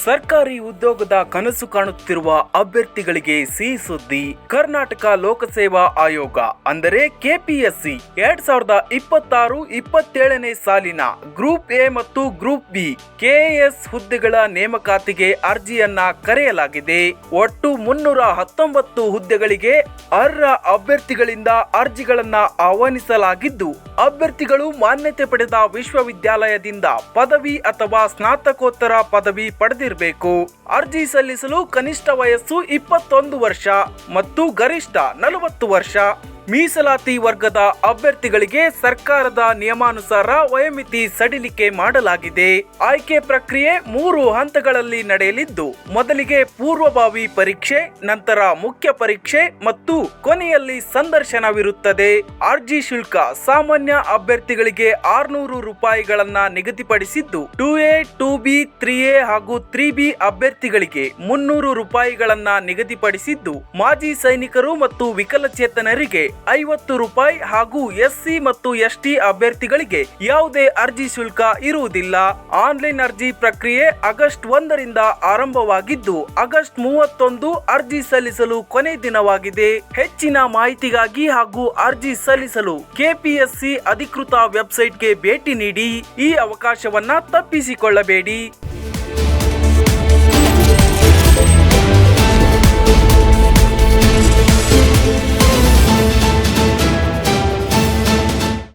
ಸರ್ಕಾರಿ ಉದ್ಯೋಗದ ಕನಸು ಕಾಣುತ್ತಿರುವ ಅಭ್ಯರ್ಥಿಗಳಿಗೆ ಸಿಹಿ ಸುದ್ದಿ. ಕರ್ನಾಟಕ ಲೋಕಸೇವಾ ಆಯೋಗ ಅಂದರೆ ಕೆಪಿಎಸ್ಸಿ 2026-27ನೇ ಸಾಲಿನ ಗ್ರೂಪ್ ಎ ಮತ್ತು ಗ್ರೂಪ್ ಬಿ ಕೆಎಎಸ್ ಹುದ್ದೆಗಳ ನೇಮಕಾತಿಗೆ ಅರ್ಜಿಯನ್ನ ಕರೆಯಲಾಗಿದೆ. ಒಟ್ಟು 319 ಹುದ್ದೆಗಳಿಗೆ ಅರ್ಹ ಅಭ್ಯರ್ಥಿಗಳಿಂದ ಅರ್ಜಿಗಳನ್ನ ಆಹ್ವಾನಿಸಲಾಗಿದ್ದು, ಅಭ್ಯರ್ಥಿಗಳು ಮಾನ್ಯತೆ ಪಡೆದ ವಿಶ್ವವಿದ್ಯಾಲಯದಿಂದ ಪದವಿ ಅಥವಾ ಸ್ನಾತಕೋತ್ತರ ಪದವಿ ಪಡೆದಿರಬೇಕು. ಅರ್ಜಿ ಸಲ್ಲಿಸಲು ಕನಿಷ್ಠ ವಯಸ್ಸು 21 ವರ್ಷ ಮತ್ತು ಗರಿಷ್ಠ 40 ವರ್ಷ. ಮೀಸಲಾತಿ ವರ್ಗದ ಅಭ್ಯರ್ಥಿಗಳಿಗೆ ಸರ್ಕಾರದ ನಿಯಮಾನುಸಾರ ವಯೋಮಿತಿ ಸಡಿಲಿಕೆ ಮಾಡಲಾಗಿದೆ. ಆಯ್ಕೆ ಪ್ರಕ್ರಿಯೆ 3 ಹಂತಗಳಲ್ಲಿ ನಡೆಯಲಿದ್ದು, ಮೊದಲಿಗೆ ಪೂರ್ವಭಾವಿ ಪರೀಕ್ಷೆ, ನಂತರ ಮುಖ್ಯ ಪರೀಕ್ಷೆ ಮತ್ತು ಕೊನೆಯಲ್ಲಿ ಸಂದರ್ಶನವಿರುತ್ತದೆ. ಅರ್ಜಿ ಶುಲ್ಕ ಸಾಮಾನ್ಯ ಅಭ್ಯರ್ಥಿಗಳಿಗೆ 600 ರೂಪಾಯಿಗಳನ್ನ ನಿಗದಿಪಡಿಸಿದ್ದು, 2A, 2B, 3A ಹಾಗೂ 3B ಅಭ್ಯರ್ಥಿಗಳಿಗೆ 300 ರೂಪಾಯಿಗಳನ್ನ ನಿಗದಿಪಡಿಸಿದ್ದು, ಮಾಜಿ ಸೈನಿಕರು ಮತ್ತು ವಿಕಲಚೇತನರಿಗೆ 50 ರೂಪಾಯಿ ಹಾಗೂ ಎಸ್ಸಿ ಮತ್ತು ಎಸ್ಟಿ ಅಭ್ಯರ್ಥಿಗಳಿಗೆ ಯಾವುದೇ ಅರ್ಜಿ ಶುಲ್ಕ ಇರುವುದಿಲ್ಲ. ಆನ್ಲೈನ್ ಅರ್ಜಿ ಪ್ರಕ್ರಿಯೆ ಆಗಸ್ಟ್ 1ರಿಂದ ಆರಂಭವಾಗಿದ್ದು, ಆಗಸ್ಟ್ 31 ಅರ್ಜಿ ಸಲ್ಲಿಸಲು ಕೊನೆ ದಿನವಾಗಿದೆ. ಹೆಚ್ಚಿನ ಮಾಹಿತಿಗಾಗಿ ಹಾಗೂ ಅರ್ಜಿ ಸಲ್ಲಿಸಲು ಕೆಪಿಎಸ್ಸಿ ಅಧಿಕೃತ ವೆಬ್ಸೈಟ್ಗೆ ಭೇಟಿ ನೀಡಿ. ಈ ಅವಕಾಶವನ್ನ ತಪ್ಪಿಸಿಕೊಳ್ಳಬೇಡಿ.